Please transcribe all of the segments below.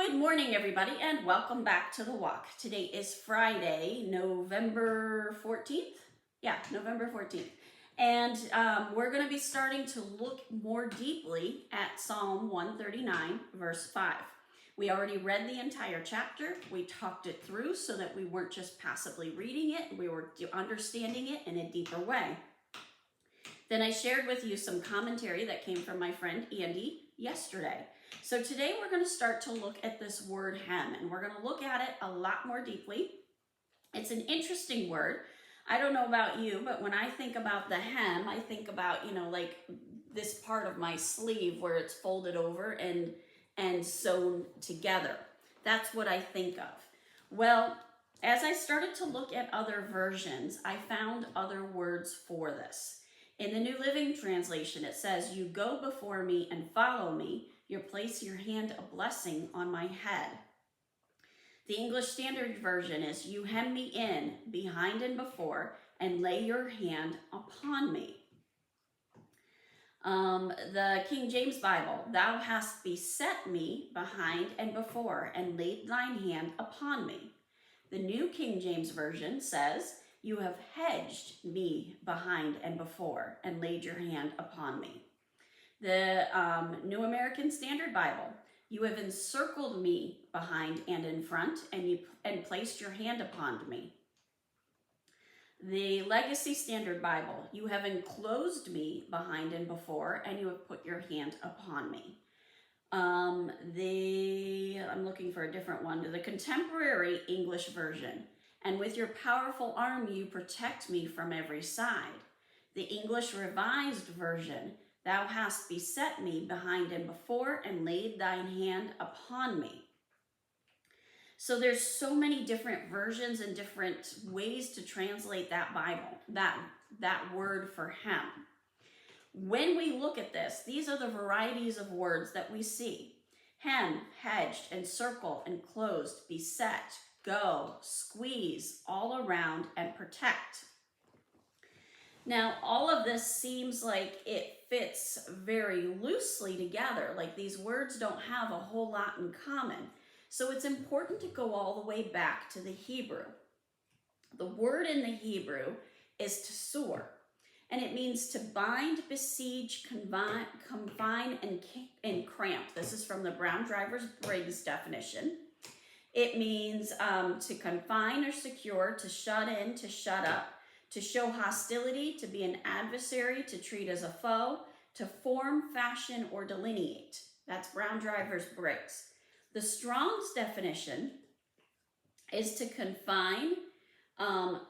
Good morning, everybody, and welcome back to The Walk. Today is Friday, November 14th. Yeah, November 14th. And we're going to be starting to look more deeply at Psalm 139, verse 5. We already read the entire chapter. We talked it through so that we weren't just passively reading it, we were understanding it in a deeper way. Then I shared with you some commentary that came from my friend Andy yesterday. So today we're going to start to look at this word hem, and we're going to look at it a lot more deeply. It's an interesting word. I don't know about you, but when I think about the hem, I think about, like this part of my sleeve where it's folded over and sewn together. That's what I think of. Well, as I started to look at other versions, I found other words for this. In the New Living Translation, it says, "You go before me and follow me. You place your hand a blessing on my head." The English Standard Version is, "You hem me in, behind and before, and lay your hand upon me." The King James Bible, "Thou hast beset me behind and before, and laid thine hand upon me." The New King James Version says, "You have hedged me behind and before, and laid your hand upon me." The New American Standard Bible, "You have encircled me behind and in front, and placed your hand upon me." The Legacy Standard Bible, "You have enclosed me behind and before, and you have put your hand upon me." I'm looking for a different one. The Contemporary English Version, "And with your powerful arm you protect me from every side." The English Revised Version, "Thou hast beset me behind and before, and laid thine hand upon me." So there's so many different versions and different ways to translate that Bible, that word for hem. When we look at this, these are the varieties of words that we see. Hem, hedged, encircle, enclosed, beset, go, squeeze, all around, and protect. Now, all of this seems like it fits very loosely together, like these words don't have a whole lot in common. So it's important to go all the way back to the Hebrew. The word in the Hebrew is tsur, and it means to bind, besiege, confine, and cramp. This is from the Brown Drivers Briggs definition. It means to confine or secure, to shut in, to shut up, to show hostility, to be an adversary, to treat as a foe, to form, fashion, or delineate. That's Brown Drivers Briggs. The Strong's definition is to confine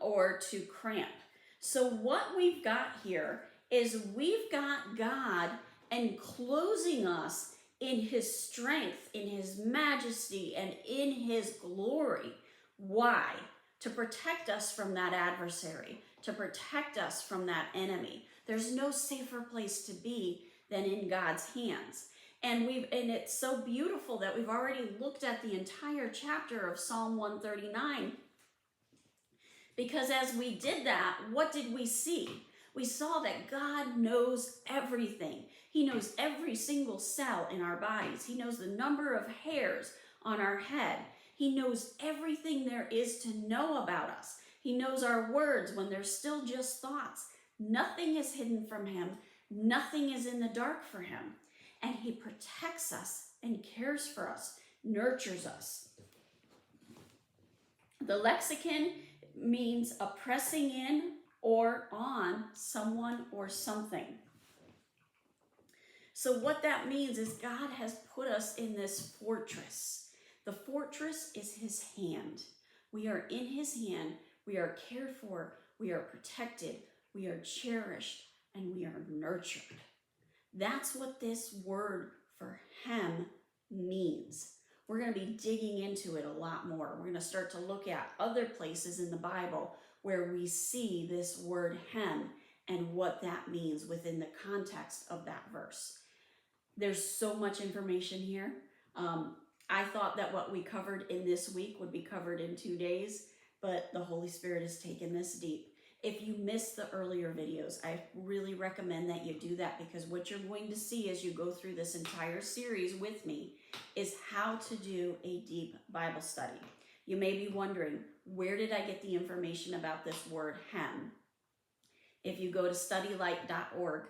or to cramp. So what we've got here is we've got God enclosing us in his strength, in his majesty, and in his glory. Why? To protect us from that adversary, to protect us from that enemy. There's no safer place to be than in God's hands. And it's so beautiful that we've already looked at the entire chapter of Psalm 139. Because as we did that, what did we see? We saw that God knows everything. He knows every single cell in our bodies. He knows the number of hairs on our head. He knows everything there is to know about us. He knows our words when they're still just thoughts. Nothing is hidden from him. Nothing is in the dark for him. And he protects us and cares for us, nurtures us. The lexicon means a pressing in or on someone or something. So what that means is God has put us in this fortress. The fortress is his hand. We are in his hand. We are cared for. We are protected. We are cherished. And we are nurtured. That's what this word for hem means. We're going to be digging into it a lot more. We're going to start to look at other places in the Bible where we see this word hem and what that means within the context of that verse. There's so much information here. I thought that what we covered in this week would be covered in 2 days, but the Holy Spirit has taken this deep. If you missed the earlier videos, I really recommend that you do that, because what you're going to see as you go through this entire series with me is how to do a deep Bible study. You may be wondering, where did I get the information about this word hem? If you go to studylight.org,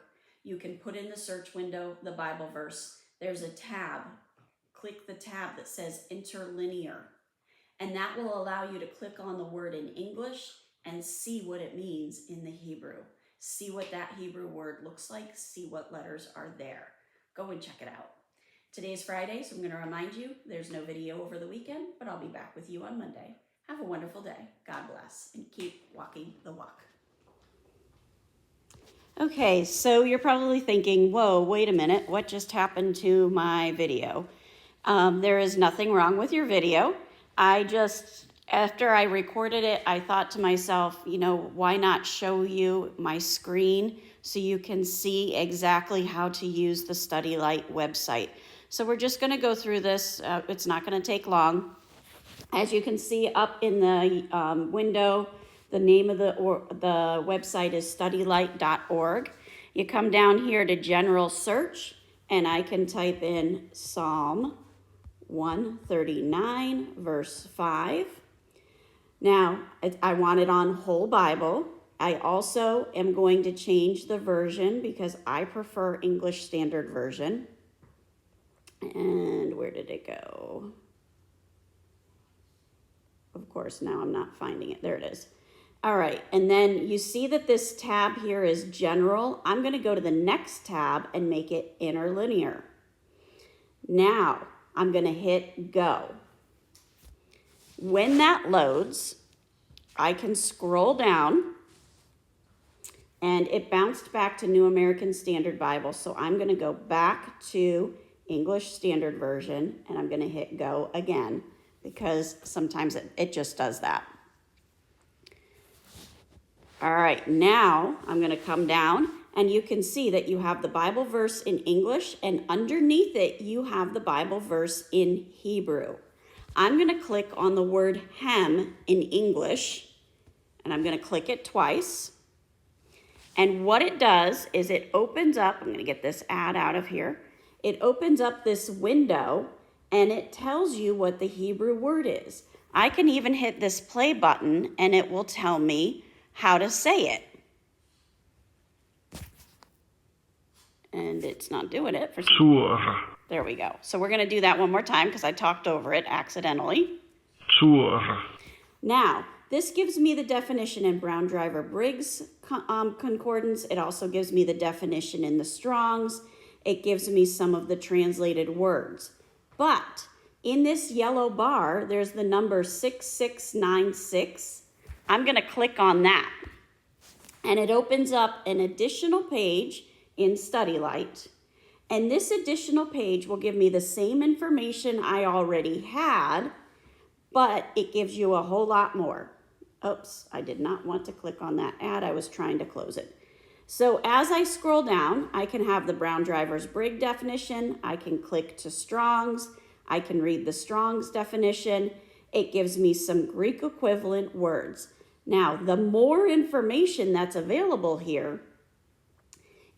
you can put in the search window the Bible verse. There's a tab. Click the tab that says interlinear, and that will allow you to click on the word in English and see what it means in the Hebrew. See what that Hebrew word looks like. See what letters are there. Go and check it out. Today's Friday, so I'm going to remind you there's no video over the weekend, but I'll be back with you on Monday. Have a wonderful day. God bless, and keep walking the walk. Okay, so you're probably thinking, whoa, wait a minute, what just happened to my video? There is nothing wrong with your video. After I recorded it, I thought to myself, why not show you my screen so you can see exactly how to use the Study Light website. So we're just going to go through this. It's not going to take long. As you can see up in the window, the name of the website is studylight.org. You come down here to general search, and I can type in Psalm 139, verse 5. Now, I want it on whole Bible. I also am going to change the version because I prefer English Standard Version. And where did it go? Of course, now I'm not finding it. There it is. All right, and then you see that this tab here is general. I'm going to go to the next tab and make it interlinear. Now, I'm going to hit go. When that loads, I can scroll down, and it bounced back to New American Standard Bible, so I'm going to go back to English Standard Version, and I'm going to hit go again, because sometimes it just does that. All right, now I'm going to come down, and you can see that you have the Bible verse in English, and underneath it, you have the Bible verse in Hebrew. I'm going to click on the word hem in English, and I'm going to click it twice. And what it does is it opens up, I'm going to get this ad out of here. It opens up this window, and it tells you what the Hebrew word is. I can even hit this play button, and it will tell me how to say it. And it's not doing it for some. There we go. So we're going to do that one more time because I talked over it accidentally. Now, this gives me the definition in Brown Driver Briggs Concordance. It also gives me the definition in the Strong's. It gives me some of the translated words. But in this yellow bar, there's the number 6696. I'm going to click on that, and it opens up an additional page in Study Light, and this additional page will give me the same information I already had, but it gives you a whole lot more. Oops, I did not want to click on that ad. I was trying to close it. So as I scroll down, I can have the Brown Driver's Briggs definition. I can click to Strong's. I can read the Strong's definition. It gives me some Greek equivalent words. Now, the more information that's available here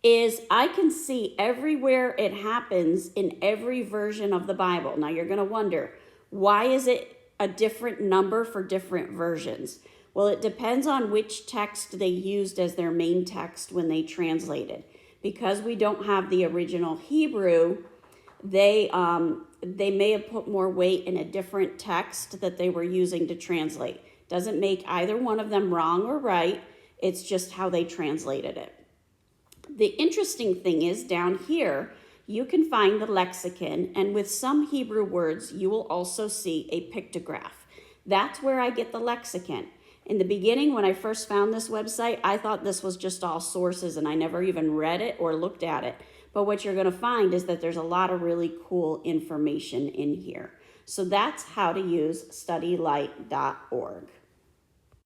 is I can see everywhere it happens in every version of the Bible. Now, you're going to wonder, why is it a different number for different versions? Well, it depends on which text they used as their main text when they translated. Because we don't have the original Hebrew, they may have put more weight in a different text that they were using to translate. Doesn't make either one of them wrong or right. It's just how they translated it. The interesting thing is down here, you can find the lexicon, and with some Hebrew words, you will also see a pictograph. That's where I get the lexicon. In the beginning, when I first found this website, I thought this was just all sources, and I never even read it or looked at it. But what you're going to find is that there's a lot of really cool information in here. So that's how to use studylight.org.